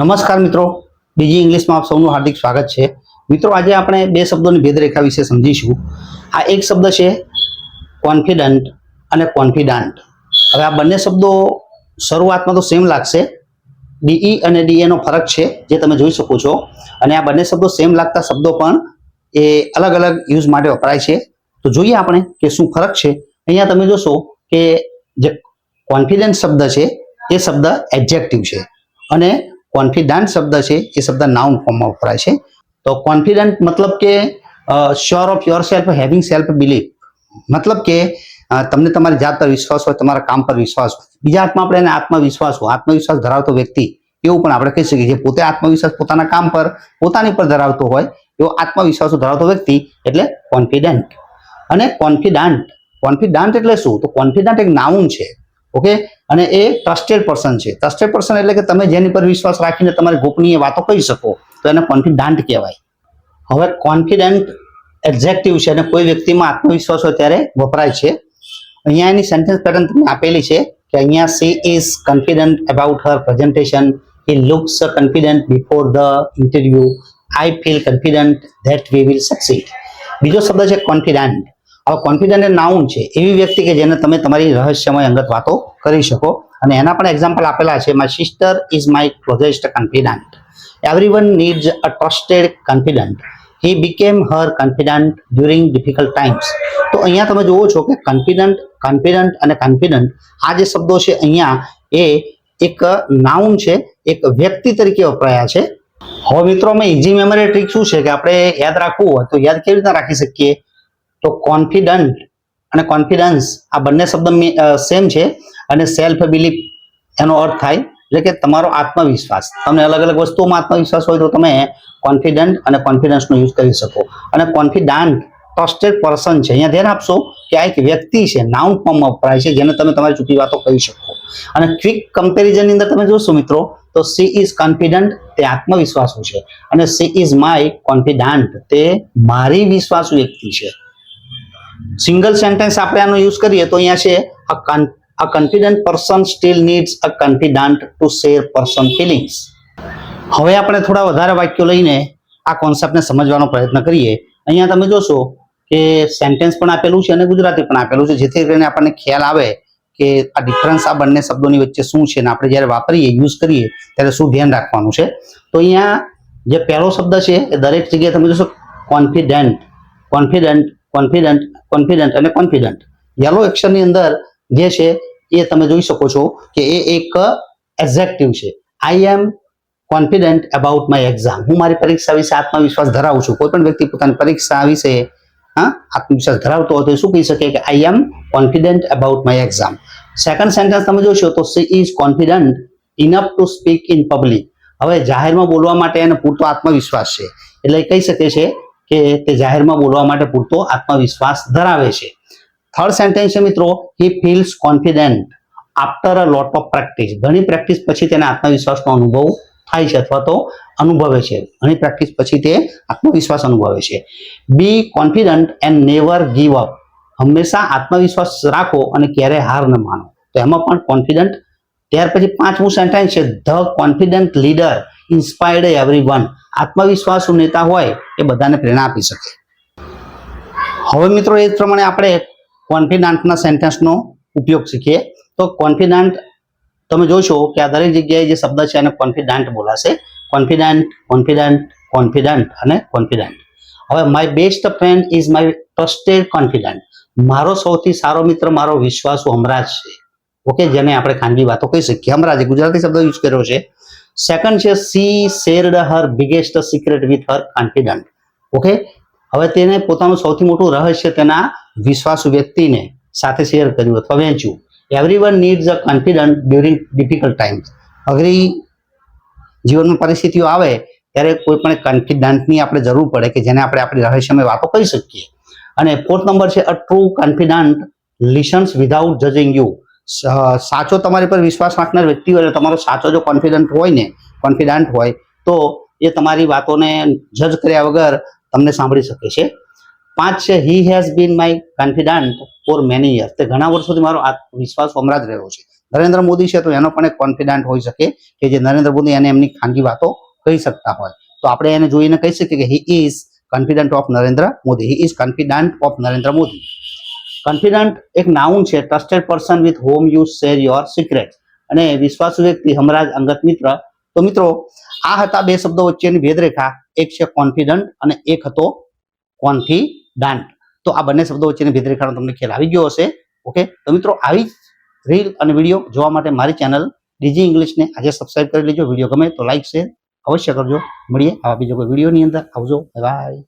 નમસ્કાર મિત્રો, બીજી ઇંગ્લિશમાં આપ સૌનું હાર્દિક સ્વાગત છે. મિત્રો, આજે આપણે બે શબ્દોની ભેદરેખા વિશે સમજીશું. આ એક શબ્દ છે કોન્ફિડન્ટ અને કોન્ફિડન્ટ. હવે આ બંને શબ્દો શરૂઆતમાં તો સેમ લાગશે. ડીઈ અને ડીએ નો ફરક છે જે તમે જોઈ શકો છો. અને આ બંને શબ્દો સેમ લાગતા શબ્દો પણ એ અલગ અલગ યુઝ માટે વપરાય છે. તો જોઈએ આપણે કે શું ફરક છે. અહીંયા તમે જોશો કે જે કોન્ફિડન્ટ શબ્દ છે એ શબ્દ એડજેક્ટિવ છે અને કોન્ફિડન્ટ શબ્દ છે એ શબ્દ નાઉન ફોર્મમાં વપરાય છે. તો કોન્ફિડન્ટ મતલબ કે sure of your self, having self belief, મતલબ કે તમને તમારી જાત પર વિશ્વાસ હોય, તમારા કામ પર વિશ્વાસ હોય. બીજા હાથમાં આપણે એને આત્મવિશ્વાસ હોય, આત્મવિશ્વાસ ધરાવતો વ્યક્તિ એવું પણ આપણે કહી શકીએ. જે પોતે આત્મવિશ્વાસ પોતાના કામ પર, પોતાની પર ધરાવતો હોય એવો આત્મવિશ્વાસ ધરાવતો વ્યક્તિ એટલે કોન્ફિડન્ટ. અને કોન્ફિડન્ટ એટલે શું? તો કોન્ફિડન્ટ એક નાઉન છે. ઓકે, અને એ ટ્રસ્ટેડ પર્સન છે. ટ્રસ્ટેડ પર્સન એટલે કે તમે જેની પર વિશ્વાસ રાખીને તમારી ગોપનીય વાતો કહી શકો તો એને કોન્ફિડન્ટ કહેવાય. હવે કોન્ફિડન્ટ એડજેક્ટિવ છે અને કોઈ વ્યક્તિમાં આત્મવિશ્વાસ હોય ત્યારે વપરાય છે. અહીંયા એની સેન્ટેન્સ પેટર્ન તમને આપેલી છે કે અહીંયા C is confident about her presentation, he looks confident before the interview, I feel confident that we will succeed. બીજો શબ્દ છે કોન્ફિડન્ટ. હવે કોન્ફિડન્ટ એ નાઉન છે, એવી વ્યક્તિ કે જેને તમે તમારી રહસ્યમય અંગત વાતો કરી શકો. અને એના પણ એક્ઝામ્પલ આપેલા છે. My sister is my closest confident, everyone needs a trusted confident, he became Har confident during difficult times. તો અહીંયા તમે જુઓ છો કે કોન્ફિડન્ટ અને કોન્ફિડન્ટ આ જે શબ્દો છે અહીંયા એ એક નાઉન છે, એક વ્યક્તિ તરીકે વપરાયા છે. હવે મિત્રો, અમે ઇઝી મેમરી ટ્રીક શું છે કે આપણે યાદ રાખવું હોય તો યાદ કેવી રીતે રાખી શકીએ? તો કોન્ફિડન્ટ અને કોન્ફિડન્સ આ બંને શબ્દ સેમ છે અને સેલ્ફ બિલીફ એનો અર્થ થાય એટલે કે તમારો આત્મવિશ્વાસ. તમને અલગ અલગ વસ્તુઓમાં આત્મવિશ્વાસ હોય તો તમે કોન્ફિડન્ટ અને કોન્ફિડન્સનો યુઝ કરી શકો. અને કોન્ફિડન્ટ ટ્રસ્ટેડ પર્સન છે. અહીંયા ધ્યાન આપશો કે આ એક વ્યક્તિ છે, નાઉન ફોર્મમાં વપરાય છે જેને તમે તમારી ચૂકી વાતો કહી શકો. અને ક્વિક કમ્પેરિઝનની અંદર તમે જોશો મિત્રો તો સી ઇઝ કોન્ફિડન્ટ તે આત્મવિશ્વાસુ છે અને સી ઇઝ માય કોન્ફિડન્ટ તે મારી વિશ્વાસુ વ્યક્તિ છે. સિંગલ સેન્ટેન્સ આપણે આનો યુઝ કરીએ તો અહીંયા છે a confident person still needs a confidant to share person feelings. હવે આપણે થોડા વધારે વાક્યો લઈને આ કોન્સેપ્ટને સમજવાનો પ્રયત્ન કરીએ. અહીંયા તમે જોશો કે સેન્ટેન્સ પણ આપેલું છે અને ગુજરાતી પણ આપેલું છે, જેથી કરીને આપણને ખ્યાલ આવે કે આ ડિફરન્સ આ બંને શબ્દોની વચ્ચે શું છે અને આપણે જ્યારે વાપરીએ, યુઝ કરીએ ત્યારે શું ધ્યાન રાખવાનું છે. તો અહીંયા જે પહેલો શબ્દ છે એ દરેક જગ્યાએ તમે જોશો કોન્ફિડન્ટ, કોન્ફિડન્ટ, કોન્ફિડન્ટ, કોન્ફિડન્ટ અને કોન્ફિડન્ટ. યલો અક્ષરની અંદર જે છે એ તમે જોઈ શકો છો કે એ એક એડજેક્ટિવ છે. આઈ am confident about my exam. હું મારી પરીક્ષા વિશે આત્મવિશ્વાસ ધરાવું છું. કોઈ પણ વ્યક્તિ પોતાની પરીક્ષા વિશે આત્મવિશ્વાસ ધરાવતો હોય તો શું કહી શકે કે I am confident about my exam. Second sentence તમે જોશો તો she is confident enough to speak in public. હવે જાહેરમાં બોલવા માટે એને પૂરતો આત્મવિશ્વાસ છે એટલે કહી શકે છે કે તે જાહેરમાં બોલવા માટે પૂરતો આત્મવિશ્વાસ ધરાવે છે. થર્ડ સેન્ટેન્સ છે મિત્રો, he feels confident after a lot of practice. ઘણી પ્રેક્ટિસ પછી તેને આત્મવિશ્વાસનો અનુભવ થાય છે અથવા તો અનુભવે છે. ઘણી પ્રેક્ટિસ પછી તે આત્મવિશ્વાસ અનુભવે છે. Be confident and never give up. હંમેશા આત્મવિશ્વાસ રાખો અને ક્યારેય હાર ન માનો. તો એમાં પણ કોન્ફિડન્ટ. ત્યાર પછી પાંચમું સેન્ટેન્સ છે the confident leader inspired everyone. આત્મવિશ્વાસુ નેતા હોય એ બધાને પ્રેરણા આપી શકે. હવે મિત્રો એ જ પ્રમાણે આપણે કોન્ફિડન્ટના સેન્ટેન્સનો ઉપયોગ શીખીએ. તો કોન્ફિડન્ટ તમે જોશો કે આ દરેક જગ્યાએ જે શબ્દ છે એને કોન્ફિડન્ટ બોલાશે. કોન્ફિડન્ટ, કોન્ફિડન્ટ, કોન્ફિડન્ટ અને કોન્ફિડન્ટ. હવે my best friend is my trusted confident. મારો સૌથી સારો મિત્ર મારો વિશ્વાસુ હમરાજ છે. ઓકે, જેને આપણે ખાનગી વાતો કહી શકીએ. હમરાજ ગુજરાતી શબ્દ યુઝ કર્યો છે. સેકન્ડ છે C shared Har biggest secret with her confident. Okay, હવે તેને પોતાનું સૌથી મોટું રહસ્ય તેના વિશ્વાસુ વ્યક્તિને સાથે શેર કર્યું અથવા વહેંચ્યું. એવરીવન નીડ્સ અ કોન્ફિડન્ટ ડ્યુરિંગ ડિફિકલ્ટ ટાઈમ્સ. અઘરી જીવનમાં પરિસ્થિતિઓ આવે ત્યારે કોઈ પણ કોન્ફિડન્ટની આપણે જરૂર પડે કે જેને આપણે આપણી રહસ્યમય વાતો કહી શકીએ. અને ફોર્થ નંબર છે a true confident listens without judging you. સાચો તમારી પર વિશ્વાસ રાખનાર વ્યક્તિ હોય, તમારો સાચો જો કોન્ફિડન્ટ હોય તો એ તમારી વાતોને જજ કર્યા વગર તમને સાંભળી શકે છે. 5 છે he has been my confident for many years. તે ઘણા વર્ષોથી મારો વિશ્વાસ હમણાં જ રહ્યો છે. નરેન્દ્ર મોદી છે તો એનો પણ એક કોન્ફિડન્ટ હોઈ શકે કે જે નરેન્દ્ર મોદી એને એમની ખાનગી વાતો કહી શકતા હોય, તો આપણે એને જોઈને કહી શકીએ કે he is confident of Narendra Modi, he is confident of Narendra Modi. Confident એક નાઉન છે, trusted person with home you share your secret, અને વિશ્વાસુ વ્યક્તિ હમણાં જ અંગત મિત્ર. તો મિત્રો આ હતા બે શબ્દો વચ્ચેની ભેદરેખા, એક છે કોન્ફિડન્ટ અને એક હતો કોન્ફિડન્ટ. તો આ બંને શબ્દો વચ્ચેની ભેદરેખાનો તમને ખ્યાલ આવી ગયો હશે. ઓકે, તો મિત્રો આવી રીલ અને વિડીયો જોવા માટે મારી ચેનલ ડીજી ઇંગ્લિશને આજે સબસ્ક્રાઇબ કરી લેજો. વિડીયો ગમે તો લાઈક શેર અવશ્ય કરજો. મળીએ આવા બીજો કોઈ વિડીયોની અંદર. આવજો, બાય.